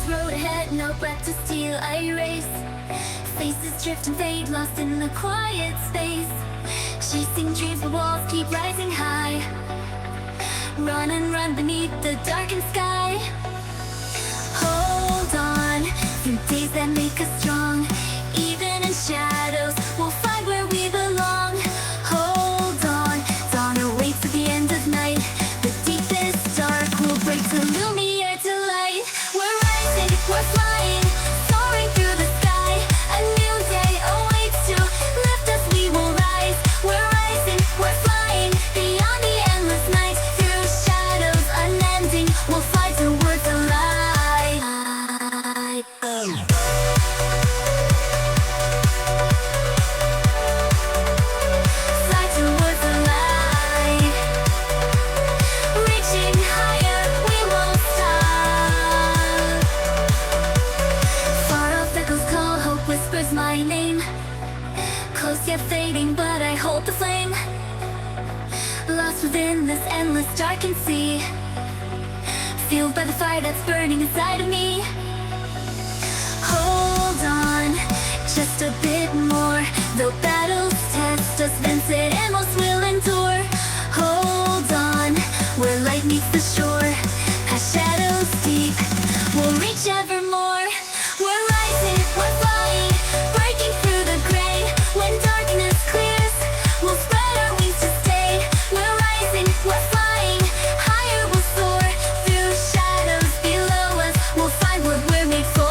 road ahead, no breath to steal, I race. Faces drift and fade, lost in the quiet space. Chasing dreams, the walls keep rising high. Run and run beneath the darkened sky. Hold on, through days that make us strong. Even in shadows, we'll find where we belong. Hold on, dawn awaits at the end of night. The deepest dark will break to lumiere to light. We're rising, we're flying, soaring through the sky. A new day awaits to lift us, we will rise. We're rising, we're flying, beyond the endless night. Through shadows unending, we'll fly towards the light. Fly towards the light. Reaching higher, we won't stop. Far off echoes call, hope whispers my name. Close yet fading, but I hold the flame. Lost within this endless darkened sea, fueled by the fire that's burning inside of me. Hold on, just a bit more. Though battles test us, Vincent and most will endure. Hold on, where light meets the shore. Past shadows deep, we'll reach evermore. We're rising, we're flying, breaking through the gray. When darkness clears, we'll spread our wings to stay. We're rising, we're flying, higher we'll soar. Through shadows below us, we'll find what we're made for.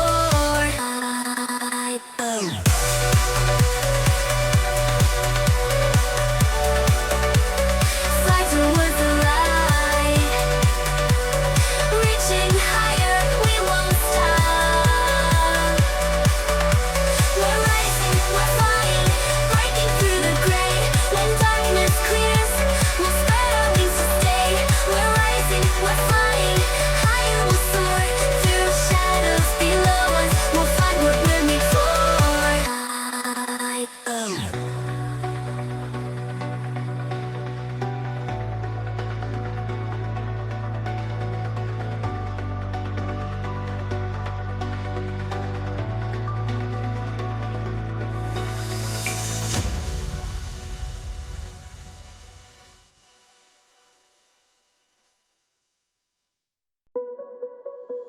Fly towards the light. Reaching higher, we won't stop. We're rising, we're flying, breaking through the gray. When darkness clears, we'll spread our wings to stay. We're rising, we're flying, higher we'll soar. Through shadows below us, we'll find what we're made for.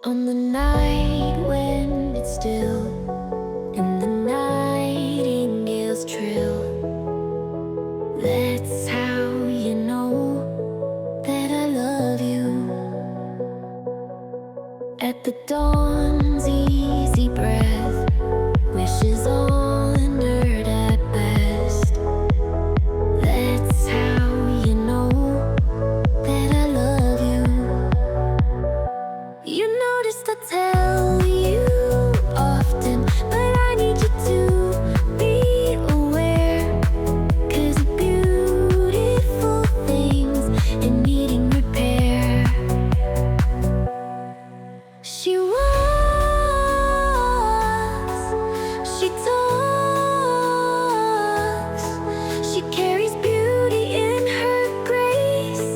On the night when it's still and the nightingales trill, that's how you know that I love you. At the dawn's easy breath, wishes honored at best. That's how you know that I love you. You notice I tell you often, but I need you to be aware. 'Cause beautiful things in needing repair. She walks, she talks, she carries beauty in her grace.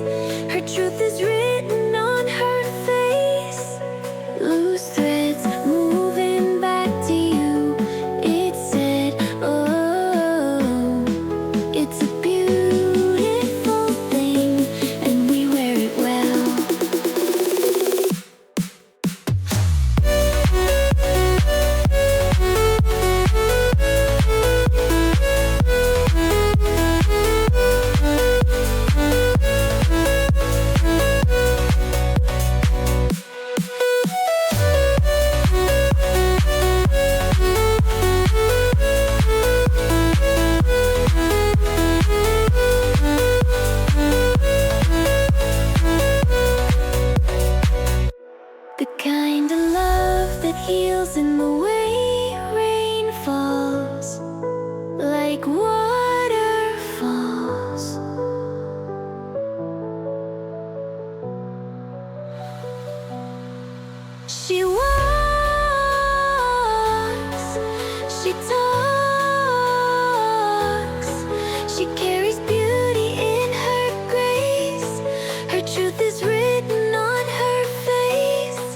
Her truth is written on her face. Loose threads moving back to you. It said, oh, it's a beautiful thing, and we wear it well. The kind of love that heals in the way rain falls, like waterfalls. She walks, she talks, she carries beauty in her grace. Her truth is written on her face.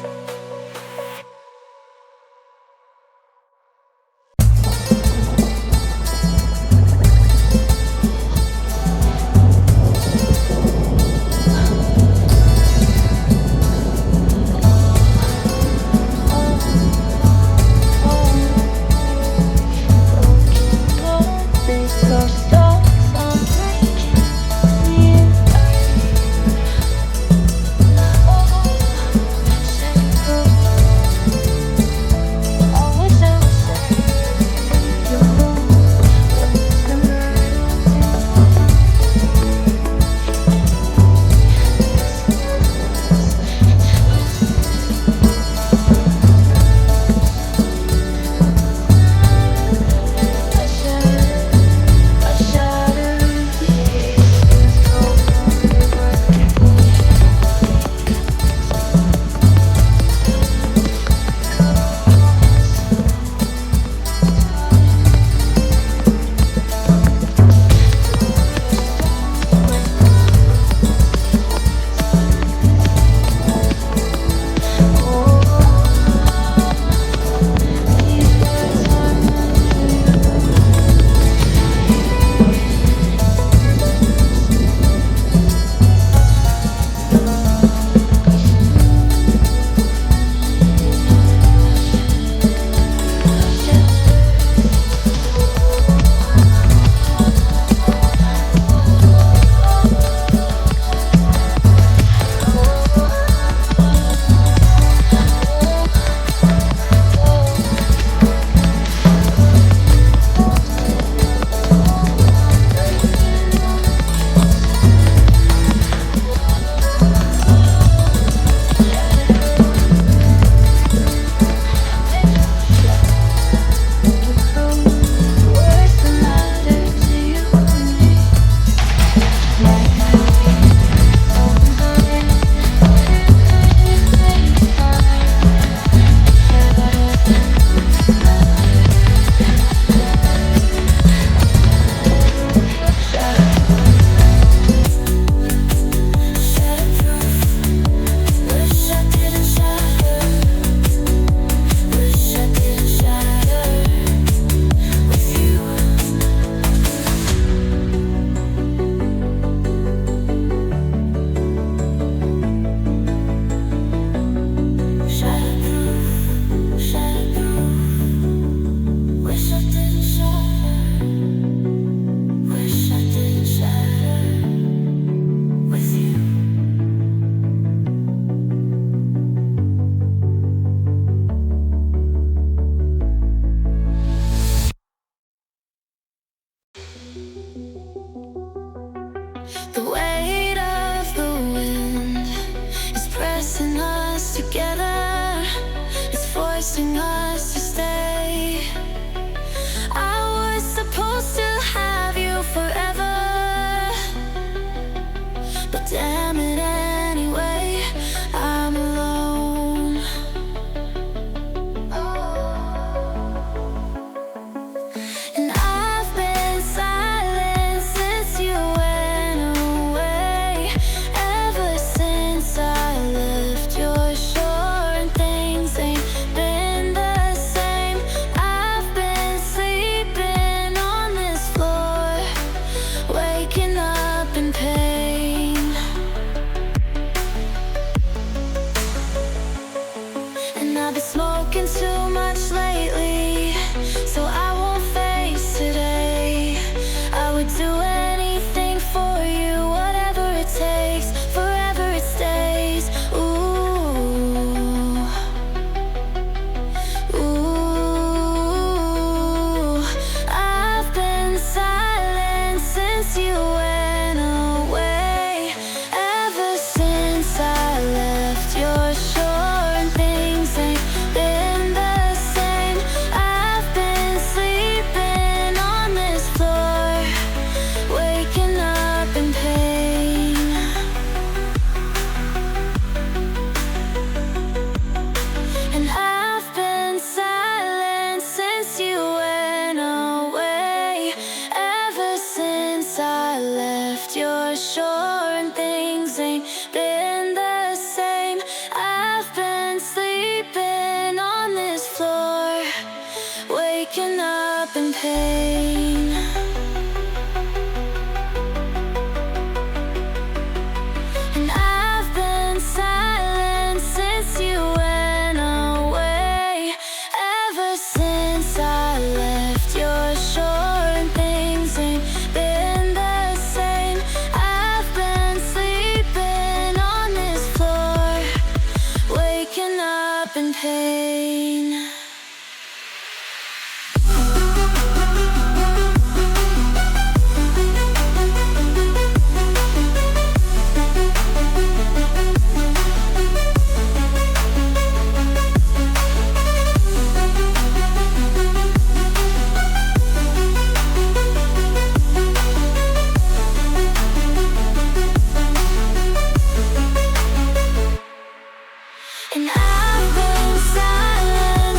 I've been smoking too much lately, so I won't face today. I would do anything for you, whatever it takes, forever it stays. Ooh, ooh, I've been silent since you went away. Ever since I left your shore and things ain't been the same. I've been sleeping on this floor, waking up in pain. And I've been silent since you went away. Ever since I left your shore and things ain't been the same. I've been sleeping on this floor, waking up in pain. And I've been silent since you went away. Ever since I left your shore and things ain't been the same. I've been sleeping on this floor, waking up in pain. And I've been silent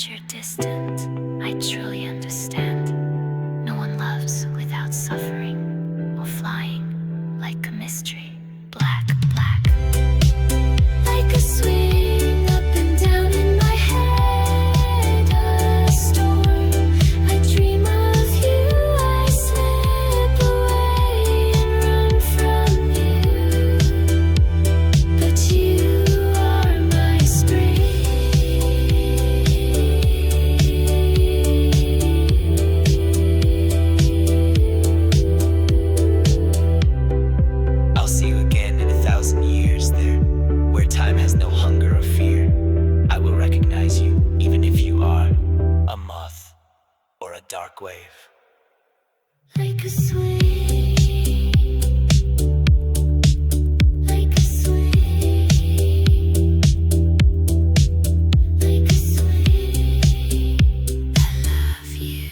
you're distant, I truly understand. No one loves without suffering, or flying like a mystery. Black, black, like a swing up and down in my head. A storm, I dream of you. I slip away and run from you, but you are my spring. I'll see you again in 1,000 years there, where time has no hunger or fear. I will recognize you, even if you are a moth or a dark wave. Like a swing, like a swing, like a swing. I love you.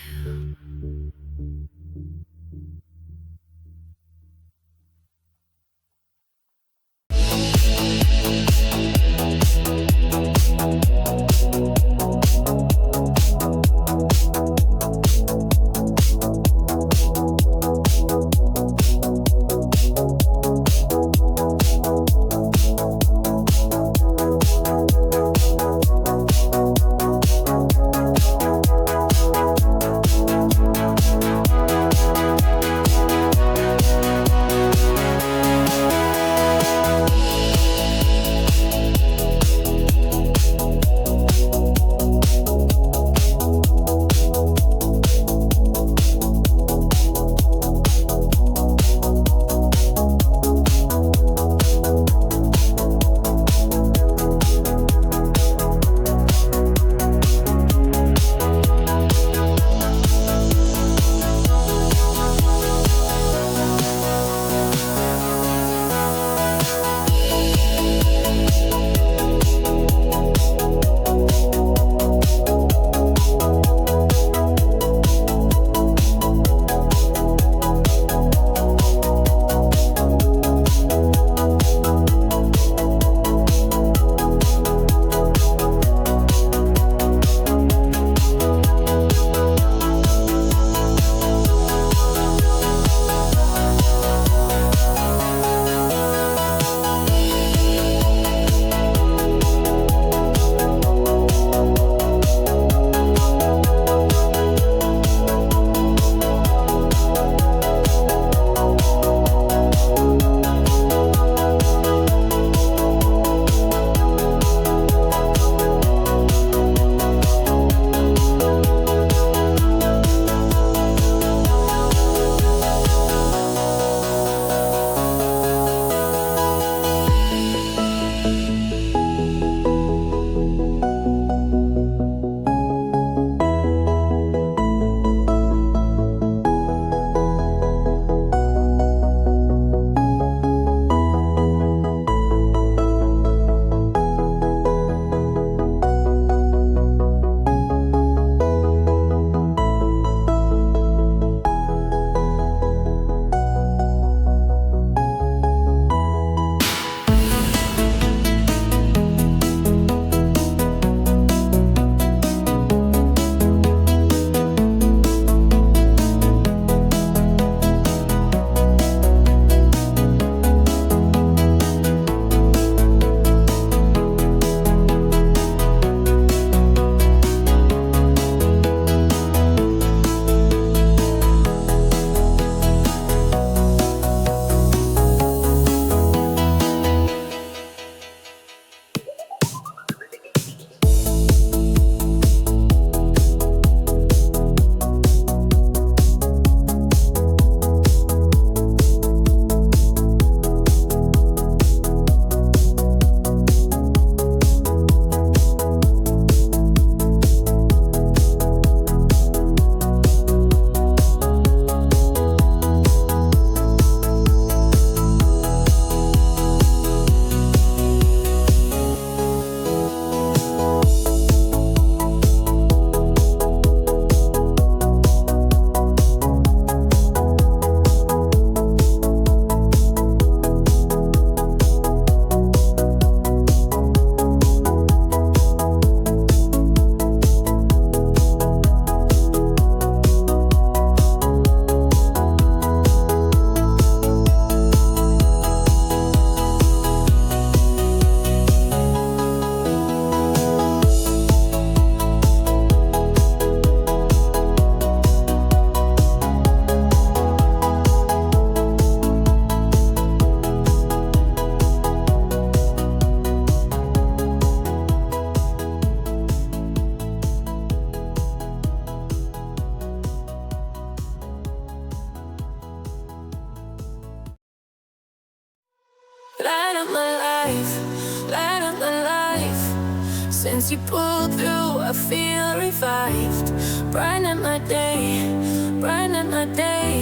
light of my life, light of my life. Since you pulled through, I feel revived. Brighten my day, brighten my day.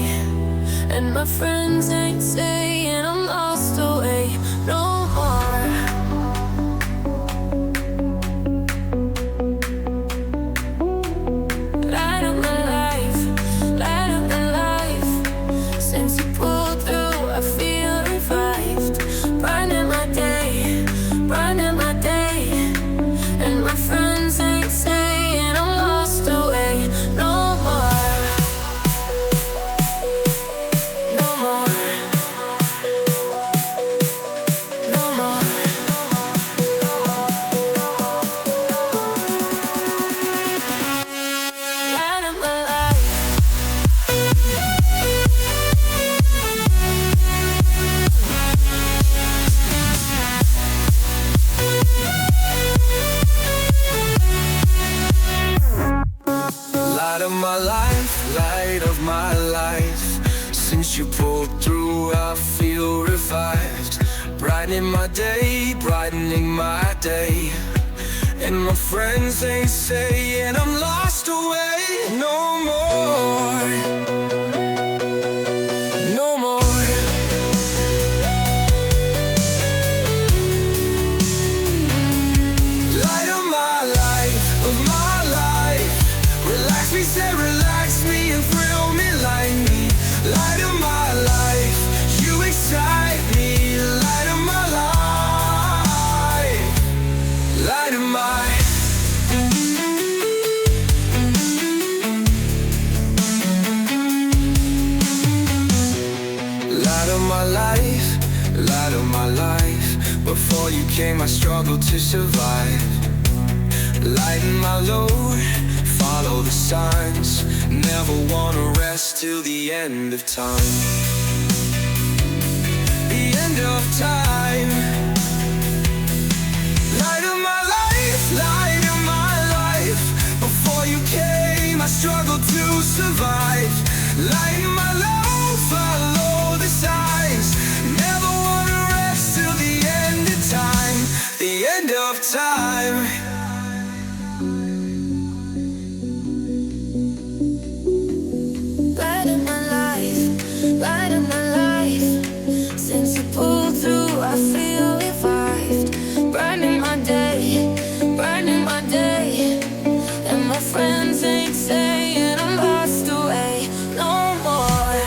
And my friends ain't saying I'm lost away no more. Light of my life, light of my life. Since you pulled through, I feel revived. Brighten my day, brighten my day. And my friends ain't saying I'm lost away no more. No more. No more. Light of my life. Light of my life, light of my life. Since you pulled through, I feel revived. Brightening my day, brightening my day. And my friends ain't saying I'm lost away no more. No more. Light of my life, of my life. Relax me, say relax me and thrill me like me. Light of my life, you excite me. Light of my life, light of my. Light of my life, light of my life. Before you came, I struggled to survive. Lighten my load, follow the signs. Never wanna rest till the end of time. The end of time. Light of my life, light of my life. Before you came, I struggled to survive. Lighten my load, follow the signs. Never wanna rest till the end of time. The end of time. Light of my life, light of my life. Since you pulled through, I feel revived. Brightening my day, brightening my day. And my friends ain't saying I'm lost away no more.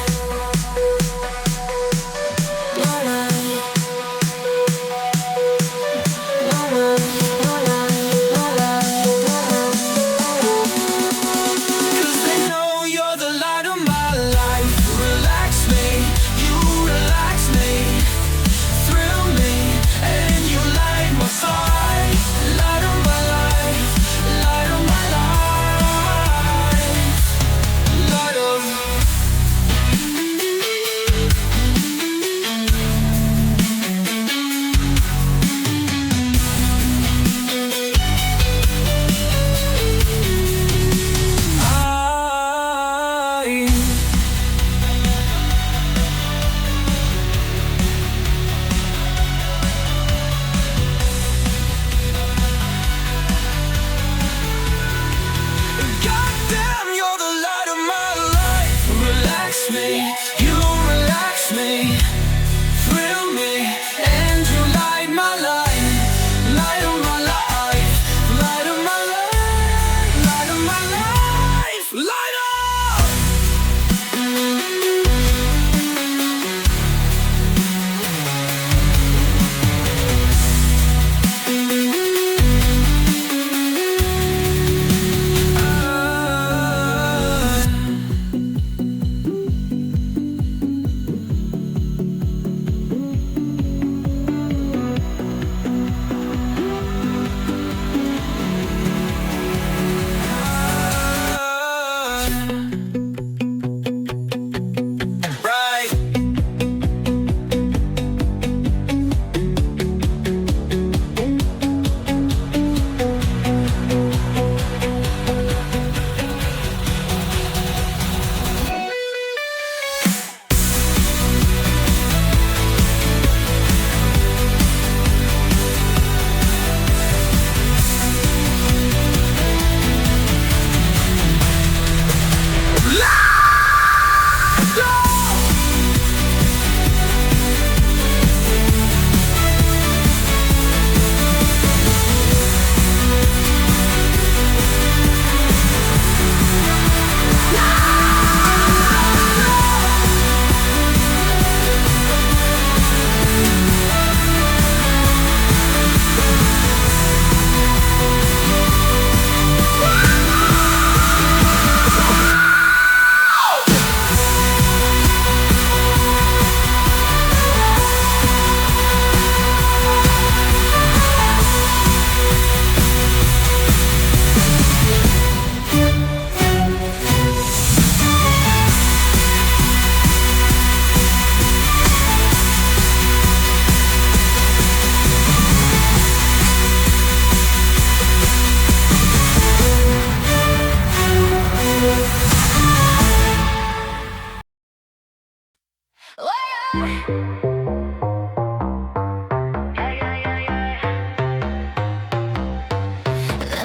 The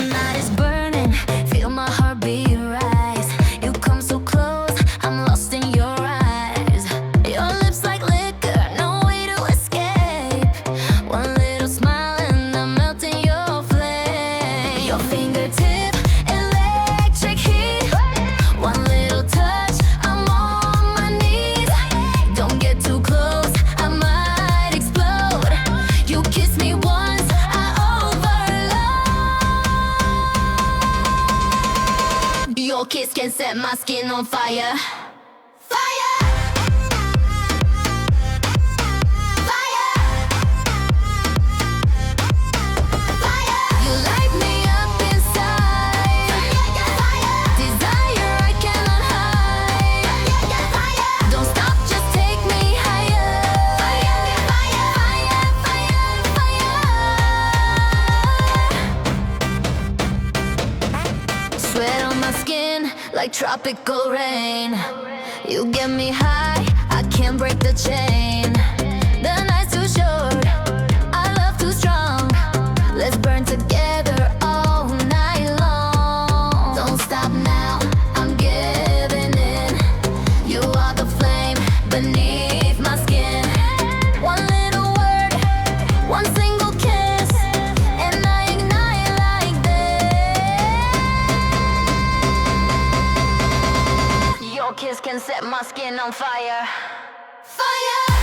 night is burning, feel my heartbeat rise. You come so close, I'm lost in your eyes. Your lips like liquor, no way to escape. One little smile and I'm melting your flame. Your fingertip, electric heat. One little touch, I'm on my knees. Don't get too close, I might explode. You kiss me once, I overload. Your kiss can set my skin on fire. Fire! Fire! Fire! You light me up inside. Fire! Desire I cannot hide. Fire! Don't stop, just take me higher. Fire! Fire! Fire! Fire! Sweat on my skin like tropical rain. You get me high, I can't break the chain. The night's too short, our love too strong. Let's burn together all night long. Don't stop now, I'm giving in. You are the flame beneath my skin. One little word, one single kiss, and I ignite like this. Your kiss can set my skin on fire. Fire!